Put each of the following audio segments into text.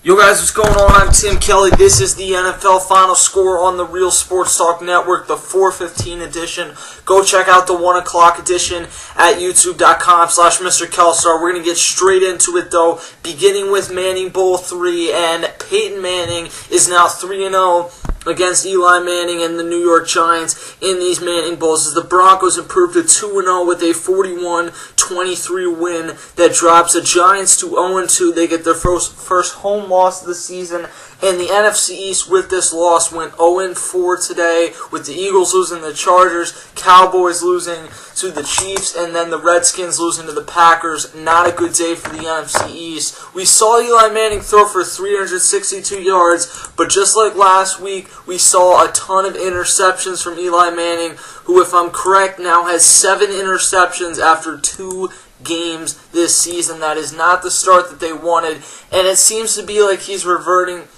Yo guys, what's going on? I'm Tim Kelly. This is the NFL Final Score on the Real Sports Talk Network, the 4:15 edition. Go check out the 1 o'clock edition at youtube.com/Mr. Kelstar. We're going to get straight into it though, beginning with Manning Bowl 3, and Peyton Manning is now 3-0 against Eli Manning and the New York Giants in these Manning Bowls as the Broncos improved to 2-0 with a 41-23 win that drops the Giants to 0-2. They get their first home loss of the season, and the NFC East with this loss went 0-4 today, with the Eagles losing to the Chargers, Cowboys losing to the Chiefs, and then the Redskins losing to the Packers. Not a good day for the NFC East. We saw Eli Manning throw for 362 yards, but just like last week, we saw a ton of interceptions from Eli Manning, who, if I'm correct, now has 7 interceptions after 2 games this season. That is not the start that they wanted, and it seems to be like he's reverted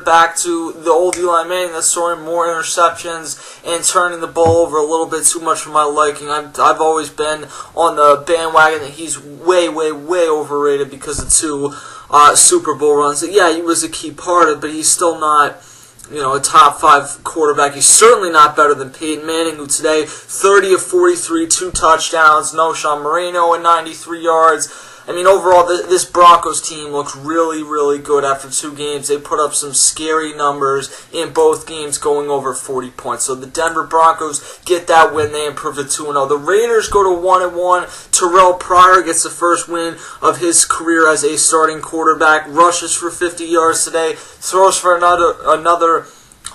back to the old Eli Manning that's throwing more interceptions and turning the ball over a little bit too much for my liking. I've always been on the bandwagon that he's way overrated because of 2 Super Bowl runs. Yeah, he was a key part of it, but he's still not, a top 5 quarterback. He's certainly not better than Peyton Manning, who today 30 of 43, 2 touchdowns, no Sean Moreno and 93 yards. I mean, overall, this Broncos team looks really good after 2 games. They put up some scary numbers in both games, going over 40 points. So the Denver Broncos get that win. They improve to 2-0. The Raiders go to 1-1. Terrell Pryor gets the first win of his career as a starting quarterback. Rushes for 50 yards today. Throws for another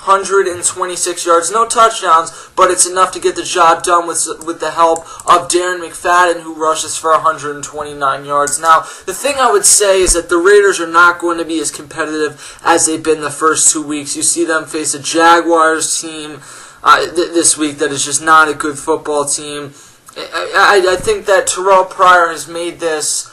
126 yards, no touchdowns, but it's enough to get the job done with the help of Darren McFadden, who rushes for 129 yards. Now, the thing I would say is that the Raiders are not going to be as competitive as they've been the first 2 weeks. You see them face a Jaguars team this week that is just not a good football team. I think that Terrell Pryor has made this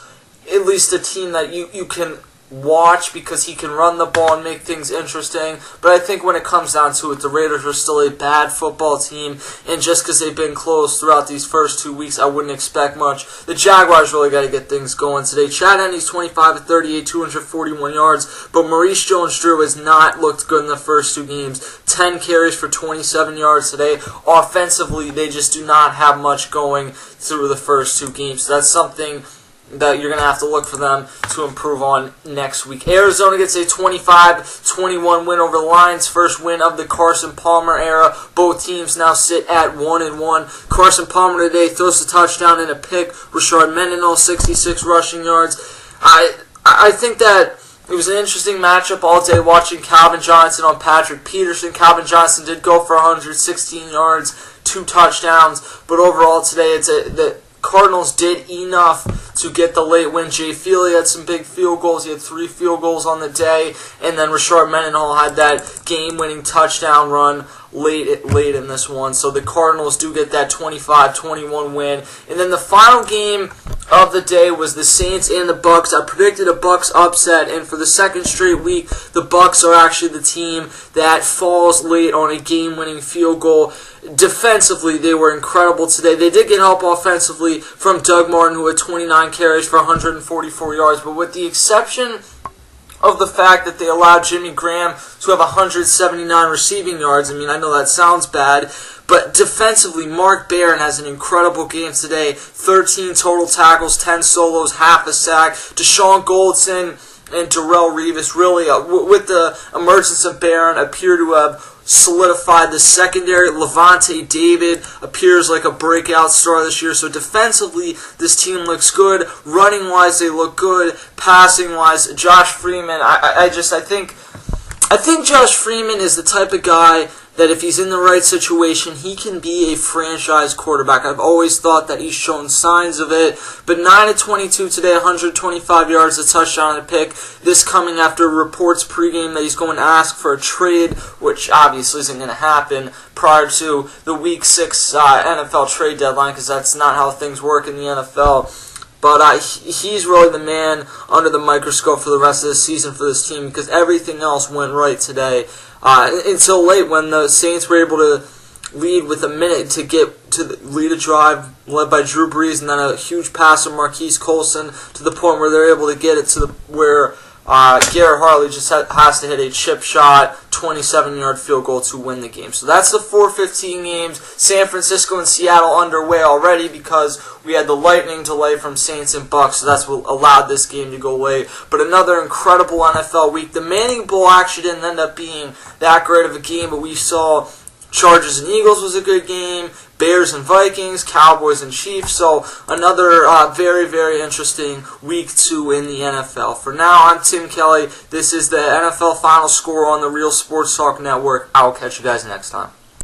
at least a team that you can watch because he can run the ball and make things interesting. But I think when it comes down to it, the Raiders are still a bad football team, and just because they've been close throughout these first 2 weeks, I wouldn't expect much. The Jaguars really got to get things going today. Chad Henne's 25 of 38, 241 yards, but Maurice Jones-Drew has not looked good in the first 2 games. 10 carries for 27 yards today. Offensively, they just do not have much going through the first 2 games. So that's something that you're going to have to look for them to improve on next week. Arizona gets a 25-21 win over the Lions, first win of the Carson Palmer era. Both teams now sit at 1-1. Carson Palmer today throws a touchdown and a pick. Rashard Mendenhall, 66 rushing yards. I think that it was an interesting matchup all day watching Calvin Johnson on Patrick Peterson. Calvin Johnson did go for 116 yards, 2 touchdowns, but overall today the Cardinals did enough to get the late win. Jay Feely had some big field goals. He had 3 field goals on the day, and then Rashard Mendenhall had that game-winning touchdown run late in this one. So the Cardinals do get that 25-21 win. And then the final game of the day was the Saints and the Bucs. I predicted a Bucs upset, and for the second straight week, the Bucs are actually the team that falls late on a game-winning field goal. Defensively, they were incredible today. They did get help offensively from Doug Martin, who had 29 carries for 144 yards, but with the exception of the fact that they allowed Jimmy Graham to have 179 receiving yards. I mean, I know that sounds bad, but defensively, Mark Barron has an incredible game today. 13 total tackles, 10 solos, half a sack. Deshaun Goldson and Darrelle Revis really, with the emergence of Barron, appear to have solidified the secondary. Levante David appears like a breakout star this year. So defensively, this team looks good. Running-wise, they look good. Passing-wise, Josh Freeman, I think Josh Freeman is the type of guy that if he's in the right situation, he can be a franchise quarterback. I've always thought that he's shown signs of it. But 9 of 22 today, 125 yards, a touchdown and a pick. This coming after reports pregame that he's going to ask for a trade, which obviously isn't going to happen prior to the Week 6 NFL trade deadline, because that's not how things work in the NFL. But he's really the man under the microscope for the rest of the season for this team, because everything else went right today. Until late when the Saints were able to lead with a minute to get to lead a drive led by Drew Brees, and then a huge pass from Marquise Colson to the point where they're able to get it to where Garrett Hartley just has to hit a chip shot, 27-yard field goal to win the game. So that's the 4:15 games. San Francisco and Seattle underway already because we had the lightning delay from Saints and Bucs, so that's what allowed this game to go late. But another incredible NFL week. The Manning Bowl actually didn't end up being that great of a game, but we saw Chargers and Eagles was a good game, Bears and Vikings, Cowboys and Chiefs. So another very, very interesting week 2 in the NFL. For now, I'm Tim Kelly. This is the NFL Final Score on the Real Sports Talk Network. I will catch you guys next time.